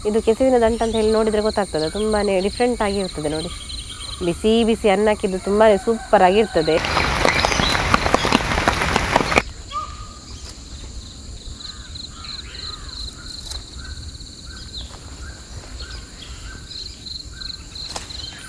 ಇದು ಕೆಸುವಿನ ದಂಟು ಅಂತ ಹೇಳಿ ನೋಡಿದರೆ ಗೊತ್ತಾಗ್ತದೆ, ತುಂಬಾ ಡಿಫ್ರೆಂಟ್ ಆಗಿರ್ತದೆ ನೋಡಿ. ಬಿಸಿ ಬಿಸಿ ಅನ್ನಕ್ಕಿದ್ದು ತುಂಬಾ ಸೂಪರ್ ಆಗಿರ್ತದೆ.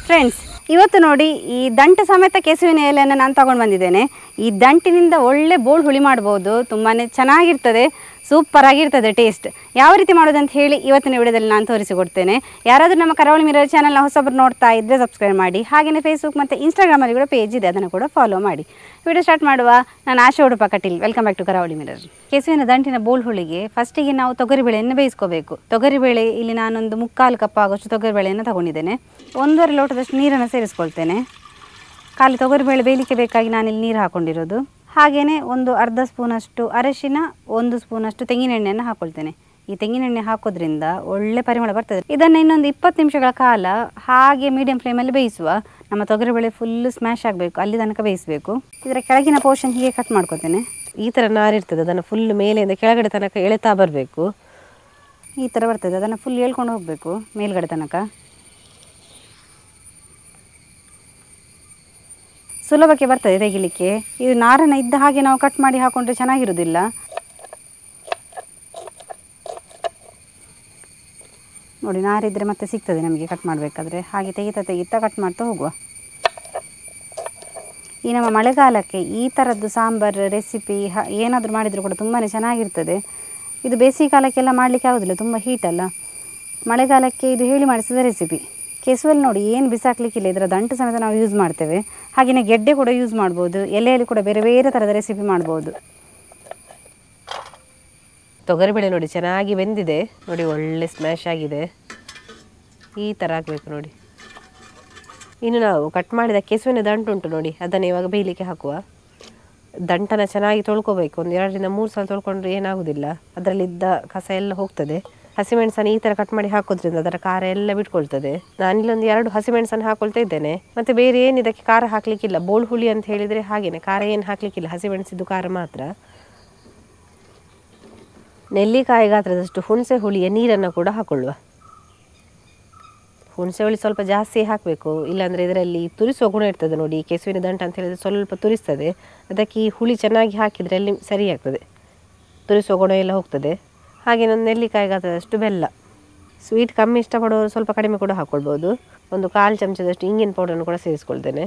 ಫ್ರೆಂಡ್ಸ್, ಇವತ್ತು ನೋಡಿ ಈ ದಂಟು ಸಮೇತ ಕೆಸುವಿನ ಎಲೆಯನ್ನು ನಾನು ತಗೊಂಡು ಬಂದಿದ್ದೇನೆ. ಈ ದಂಟಿನಿಂದ ಒಳ್ಳೆ ಬೋಳು ಹುಳಿ ಮಾಡ್ಬೋದು, ತುಂಬಾ ಚೆನ್ನಾಗಿರ್ತದೆ, ಸೂಪರ್ ಆಗಿರ್ತದೆ ಟೇಸ್ಟ್. ಯಾವ ರೀತಿ ಮಾಡೋದು ಅಂತ ಹೇಳಿ ಇವತ್ತಿನ ವಿಡಿಯೋದಲ್ಲಿ ನಾನು ತೋರಿಸಿಕೊಡ್ತೇನೆ. ಯಾರಾದರೂ ನಮ್ಮ ಕರಾವಳಿ ಮಿರರ್ ಚಾನಲ್ನ ಹೊಸಬರು ನೋಡ್ತಾ ಇದ್ದರೆ ಸಬ್ಸ್ಕ್ರೈಬ್ ಮಾಡಿ. ಹಾಗೆಯೇ ಫೇಸ್ಬುಕ್ ಮತ್ತು ಇನ್ಸ್ಟಾಗ್ರಾಮಲ್ಲಿ ಕೂಡ ಪೇಜ್ ಇದೆ, ಅದನ್ನು ಕೂಡ ಫಾಲೋ ಮಾಡಿ. ವಿಡಿಯೋ ಸ್ಟಾರ್ಟ್ ಮಾಡುವ. ನಾನು Asha Udupa Kateel. Welcome back to Karavali mirror. ಕೆಸುವಿನ ದಂಟಿನ ಬೋಳು ಹುಳಿಗೆ ಫಸ್ಟಿಗೆ ನಾವು ತೊಗರಿಬೇಳೆಯನ್ನು ಬೇಯಿಸ್ಕೋಬೇಕು. ತೊಗರಿಬೇಳೆ ಇಲ್ಲಿ ನಾನೊಂದು 3/4 ಕಪ್ ಆಗೋಷ್ಟು ತೊಗರಿಬೇಳೆಯನ್ನು ತಗೊಂಡಿದ್ದೇನೆ. 1.5 ಲೋಟದಷ್ಟು ನೀರನ್ನು ಸೇರಿಸ್ಕೊಳ್ತೇನೆ. ಖಾಲಿ ತೊಗರಿಬೇಳೆ ಬೇಯಲಿಕ್ಕೆ ಬೇಕಾಗಿ ನಾನಿಲ್ಲಿ ನೀರು ಹಾಕ್ಕೊಂಡಿರೋದು. ಹಾಗೆಯೇ ಒಂದು ಅರ್ಧ ಸ್ಪೂನಷ್ಟು ಅರಶಿನ, 1 ಸ್ಪೂನಷ್ಟು ತೆಂಗಿನೆಣ್ಣೆಯನ್ನು ಹಾಕ್ಕೊಳ್ತೇನೆ. ಈ ತೆಂಗಿನೆಣ್ಣೆ ಹಾಕೋದ್ರಿಂದ ಒಳ್ಳೆ ಪರಿಮಳ ಬರ್ತದೆ. ಇದನ್ನು ಇನ್ನೊಂದು 20 ನಿಮಿಷಗಳ ಕಾಲ ಹಾಗೆ ಮೀಡಿಯಂ ಫ್ಲೇಮಲ್ಲಿ ಬೇಯಿಸುವ. ನಮ್ಮ ತೊಗರಿಬೇಳೆ ಫುಲ್ಲು ಸ್ಮ್ಯಾಶ್ ಆಗಬೇಕು, ಅಲ್ಲಿ ತನಕ ಬೇಯಿಸಬೇಕು. ಇದರ ಕೆಳಗಿನ ಪೋರ್ಷನ್ ಹೀಗೆ ಕಟ್ ಮಾಡ್ಕೊತೇನೆ. ಈ ಥರ ನಾರಿರ್ತದೆ, ಅದನ್ನು ಫುಲ್ ಮೇಲೆಯಿಂದ ಕೆಳಗಡೆ ತನಕ ಎಳೆತಾ ಬರಬೇಕು. ಈ ಥರ ಬರ್ತದೆ, ಅದನ್ನು ಫುಲ್ ಎಳ್ಕೊಂಡು ಹೋಗಬೇಕು ಮೇಲ್ಗಡೆ ತನಕ. ಸುಲಭಕ್ಕೆ ಬರ್ತದೆ ತೆಗಿಲಿಕ್ಕೆ. ಇದು ನಾರನ್ನು ಇದ್ದ ಹಾಗೆ ನಾವು ಕಟ್ ಮಾಡಿ ಹಾಕೊಂಡ್ರೆ ಚೆನ್ನಾಗಿರೋದಿಲ್ಲ. ನೋಡಿ, ನಾರಿದ್ದರೆ ಮತ್ತೆ ಸಿಗ್ತದೆ ನಮಗೆ ಕಟ್ ಮಾಡಬೇಕಾದ್ರೆ. ಹಾಗೆ ತೆಗಿತಾ ಕಟ್ ಮಾಡ್ತಾ ಹೋಗುವ. ಈ ನಮ್ಮ ಮಳೆಗಾಲಕ್ಕೆ ಈ ಥರದ್ದು ಸಾಂಬಾರು ರೆಸಿಪಿ ಏನಾದರೂ ಮಾಡಿದರೂ ಕೂಡ ತುಂಬಾ ಚೆನ್ನಾಗಿರ್ತದೆ. ಇದು ಬೇಸಿಗೆ ಕಾಲಕ್ಕೆಲ್ಲ ಮಾಡಲಿಕ್ಕೆ ಆಗೋದಿಲ್ಲ, ತುಂಬ ಹೀಟ್ ಅಲ್ಲ. ಮಳೆಗಾಲಕ್ಕೆ ಇದು ಹೇಳಿ ಮಾಡಿಸಿದ ರೆಸಿಪಿ. ಕೆಸುವಲ್ಲಿ ನೋಡಿ ಏನು ಬಿಸಾಕಲಿಕ್ಕಿಲ್ಲ, ಇದರ ದಂಟು ಸಮೇತ ನಾವು ಯೂಸ್ ಮಾಡ್ತೇವೆ. ಹಾಗೆಯೇ ಗೆಡ್ಡೆ ಕೂಡ ಯೂಸ್ ಮಾಡ್ಬೋದು, ಎಲೆಯಲ್ಲಿ ಕೂಡ ಬೇರೆ ಬೇರೆ ಥರದ ರೆಸಿಪಿ ಮಾಡ್ಬೋದು. ತೊಗರಿಬೇಳೆ ನೋಡಿ ಚೆನ್ನಾಗಿ ಬೆಂದಿದೆ ನೋಡಿ, ಒಳ್ಳೆ ಸ್ಮ್ಯಾಶ್ ಆಗಿದೆ. ಈ ಥರ ಆಗಬೇಕು ನೋಡಿ. ಇನ್ನು ನಾವು ಕಟ್ ಮಾಡಿದ ಕೆಸುವಿನ ದಂಟು ಉಂಟು ನೋಡಿ, ಅದನ್ನು ಇವಾಗ ಬೇಯಲಿಕ್ಕೆ ಹಾಕುವ. ದಂಟನ್ನು ಚೆನ್ನಾಗಿ ತೊಳ್ಕೊಬೇಕು. ಒಂದು 2 ರಿಂದ 3 ಸಲ ತೊಳ್ಕೊಂಡ್ರೆ ಏನಾಗೋದಿಲ್ಲ, ಅದರಲ್ಲಿದ್ದ ಕಸ ಎಲ್ಲ ಹೋಗ್ತದೆ. ಹಸಿಮೆಣಸನ್ನು ಈ ಥರ ಕಟ್ ಮಾಡಿ ಹಾಕೋದ್ರಿಂದ ಅದರ ಖಾರ ಎಲ್ಲ ಬಿಟ್ಕೊಳ್ತದೆ. ನಾನಿಲ್ಲೊಂದು 2 ಹಸಿಮೆಣಸನ್ನು ಹಾಕೊಳ್ತಾ ಇದ್ದೇನೆ. ಮತ್ತು ಬೇರೆ ಏನು ಇದಕ್ಕೆ ಖಾರ ಹಾಕಲಿಕ್ಕಿಲ್ಲ. ಬೋಳು ಹುಳಿ ಅಂತ ಹೇಳಿದರೆ ಹಾಗೆಯೇ, ಖಾರ ಏನು ಹಾಕಲಿಕ್ಕಿಲ್ಲ, ಹಸಿಮೆಣಸಿದ್ದು ಖಾರ ಮಾತ್ರ. ನೆಲ್ಲಿಕಾಯಿ ಗಾತ್ರದಷ್ಟು ಹುಣಸೆ ಹುಳಿಯ ನೀರನ್ನು ಕೂಡ ಹಾಕೊಳ್ಳುವ. ಹುಣಸೆ ಹುಳಿ ಸ್ವಲ್ಪ ಜಾಸ್ತಿ ಹಾಕಬೇಕು, ಇಲ್ಲಾಂದರೆ ಇದರಲ್ಲಿ ತುರಿಸುವ ಗುಣ ಇರ್ತದೆ ನೋಡಿ. ಕೆಸುವಿನ ದಂಟು ಅಂತ ಹೇಳಿದರೆ ಸ್ವಲ್ಪ ತುರಿಸ್ತದೆ, ಅದಕ್ಕೆ ಈ ಹುಳಿ ಚೆನ್ನಾಗಿ ಹಾಕಿದರೆ ಅಲ್ಲಿ ಸರಿ ಆಗ್ತದೆ, ತುರಿಸುವ ಗುಣ ಎಲ್ಲ ಹೋಗ್ತದೆ. ಹಾಗೆಯೇ ಒಂದು ನೆಲ್ಲಿಕಾಯಿ ಗಾತ್ರದಷ್ಟು ಬೆಲ್ಲ. ಸ್ವೀಟ್ ಕಮ್ಮಿ ಇಷ್ಟಪಡೋರು ಸ್ವಲ್ಪ ಕಡಿಮೆ ಕೂಡ ಹಾಕ್ಕೊಳ್ಬೋದು. ಒಂದು 1/4 ಚಮಚದಷ್ಟು ಇಂಗಿನ ಪೌಡರನ್ನು ಕೂಡ ಸೇರಿಸ್ಕೊಳ್ತೇನೆ.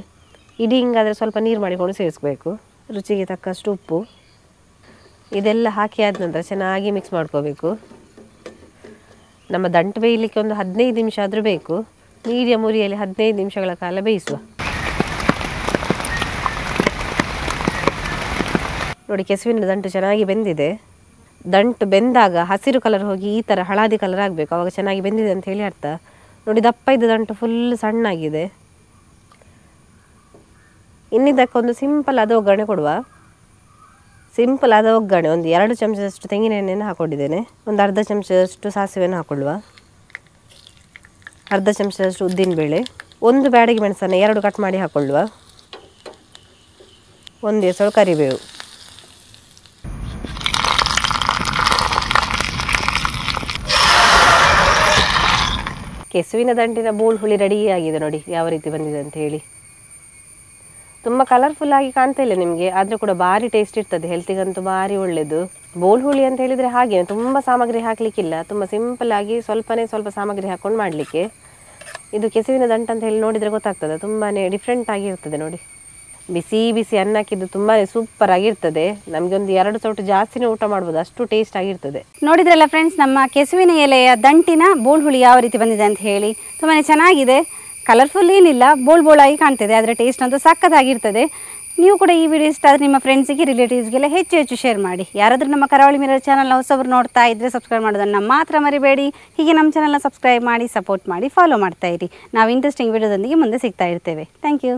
ಇಡೀ ಹಿಂಗಾದರೆ ಸ್ವಲ್ಪ ನೀರು ಮಾಡಿಕೊಂಡು ಸೇರಿಸ್ಬೇಕು. ರುಚಿಗೆ ತಕ್ಕಷ್ಟು ಉಪ್ಪು. ಇದೆಲ್ಲ ಹಾಕಿ ಆದ ನಂತರ ಚೆನ್ನಾಗಿ ಮಿಕ್ಸ್ ಮಾಡ್ಕೋಬೇಕು. ನಮ್ಮ ದಂಟು ಬೇಯಲಿಕ್ಕೆ ಒಂದು 15 ನಿಮಿಷ ಆದರೂ ಬೇಕು. ಮೀಡಿಯಮ್ ಉರಿಯಲ್ಲಿ 15 ನಿಮಿಷಗಳ ಕಾಲ ಬೇಯಿಸುವ. ನೋಡಿ, ಕೆಸುವಿನ ದಂಟು ಚೆನ್ನಾಗಿ ಬೆಂದಿದೆ. ದಂಟು ಬೆಂದಾಗ ಹಸಿರು ಕಲರ್ ಹೋಗಿ ಈ ಥರ ಹಳದಿ ಕಲರ್ ಆಗಬೇಕು, ಆವಾಗ ಚೆನ್ನಾಗಿ ಬೆಂದಿದೆ ಅಂತ ಹೇಳಿ ಅರ್ಥ. ನೋಡಿ, ದಪ್ಪ ಇದ್ದ ದಂಟು ಫುಲ್ ಸಣ್ಣಾಗಿದೆ. ಇನ್ನಿದ್ದಕ್ಕೊಂದು ಸಿಂಪಲ್ ಆದ ಒಗ್ಗರಣೆ ಕೊಡುವ. ಸಿಂಪಲ್ ಆದ ಒಗ್ಗರಣೆ, ಒಂದು 2 ಚಮಚದಷ್ಟು ತೆಂಗಿನ ಎಣ್ಣೆಯನ್ನು ಹಾಕ್ಕೊಂಡಿದ್ದೇನೆ. ಒಂದು ಅರ್ಧ ಚಮಚದಷ್ಟು ಸಾಸಿವೆಯನ್ನು ಹಾಕ್ಕೊಳ್ಳುವ. ಅರ್ಧ ಚಮಚದಷ್ಟು ಉದ್ದಿನಬೇಳೆ, 1 ಬ್ಯಾಡಗಿ ಮೆಣಸನ್ನು 2 ಕಟ್ ಮಾಡಿ ಹಾಕ್ಕೊಳ್ಳುವ. 1 ಎಸಳು ಕರಿಬೇವು. ಕೆಸುವಿನ ದಂಟಿನ ಬೋಳು ಹುಳಿ ರೆಡಿ ಆಗಿದೆ ನೋಡಿ, ಯಾವ ರೀತಿ ಬಂದಿದೆ ಅಂತ ಹೇಳಿ. ತುಂಬ ಕಲರ್ಫುಲ್ ಆಗಿ ಕಾಣ್ತಾ ಇಲ್ಲ ನಿಮಗೆ, ಆದರೆ ಕೂಡ ಭಾರಿ ಟೇಸ್ಟ್ ಇರ್ತದೆ, ಹೆಲ್ತಿಗಂತೂ ಭಾರಿ ಒಳ್ಳೆಯದು. ಬೋಳು ಹುಳಿ ಅಂತ ಹೇಳಿದರೆ ಹಾಗೆ ತುಂಬ ಸಾಮಗ್ರಿ ಹಾಕಲಿಕ್ಕಿಲ್ಲ, ತುಂಬ ಸಿಂಪಲ್ ಆಗಿ ಸ್ವಲ್ಪ ಸಾಮಗ್ರಿ ಹಾಕ್ಕೊಂಡು ಮಾಡಲಿಕ್ಕೆ. ಇದು ಕೆಸುವಿನ ದಂಟು ಅಂತ ಹೇಳಿ ನೋಡಿದರೆ ಗೊತ್ತಾಗ್ತದೆ, ತುಂಬಾ ಡಿಫ್ರೆಂಟ್ ಆಗಿರ್ತದೆ ನೋಡಿ. ಬಿಸಿ ಬಿಸಿ ಅನ್ನಕ್ಕಿದ್ದು ತುಂಬಾ ಸೂಪರ್ ಆಗಿರ್ತದೆ. ನಮಗೆ ಒಂದು 2 ಸೌಟು ಜಾಸ್ತಿನೇ ಊಟ ಮಾಡ್ಬೋದು, ಅಷ್ಟು ಟೇಸ್ಟ್ ಆಗಿರ್ತದೆ. ನೋಡಿದ್ರಲ್ಲ ಫ್ರೆಂಡ್ಸ್, ನಮ್ಮ ಕೆಸುವಿನ ಎಲೆಯ ದಂಟಿನ ಬೋಳು ಹುಳಿ ಯಾವ ರೀತಿ ಬಂದಿದೆ ಅಂತ ಹೇಳಿ. ತುಂಬಾ ಚೆನ್ನಾಗಿದೆ, ಕಲರ್ಫುಲ್ ಏನಿಲ್ಲ, ಬೋಳಾಗಿ ಕಾಣ್ತದೆ, ಆದರೆ ಟೇಸ್ಟ್ ಅಂತೂ ಸಕ್ಕತ್ತಾಗಿರ್ತದೆ. ನೀವು ಕೂಡ ಈ ವಿಡಿಯೋ ಇಷ್ಟ ಆದರೆ ನಿಮ್ಮ ಫ್ರೆಂಡ್ಸಿಗೆ ರಿಲೇಟಿವ್ಸ್ಗೆಲ್ಲ ಹೆಚ್ಚು ಶೇರ್ ಮಾಡಿ. ಯಾರಾದರೂ ನಮ್ಮ ಕರಾವಳಿ ಮಿರರ್ ಚಾನಲ್ನ ಹೊಸಬರು ನೋಡ್ತಾ ಇದ್ದರೆ ಸಬ್ಸ್ಕ್ರೈಬ್ ಮಾಡೋದನ್ನು ಮಾತ್ರ ಮರಿಬೇಡಿ. ಹೀಗೆ ನಮ್ಮ ಚಾನಲ್ನ ಸಬ್ಸ್ಕ್ರೈಬ್ ಮಾಡಿ, ಸಪೋರ್ಟ್ ಮಾಡಿ, ಫಾಲೋ ಮಾಡ್ತಾ ಇರಿ. ನಾವು ಇಂಟ್ರೆಸ್ಟಿಂಗ್ ವಿಡಿಯೋದೊಂದಿಗೆ ಮುಂದೆ ಸಿಗ್ತಾ ಇರ್ತೇವೆ. Thank you.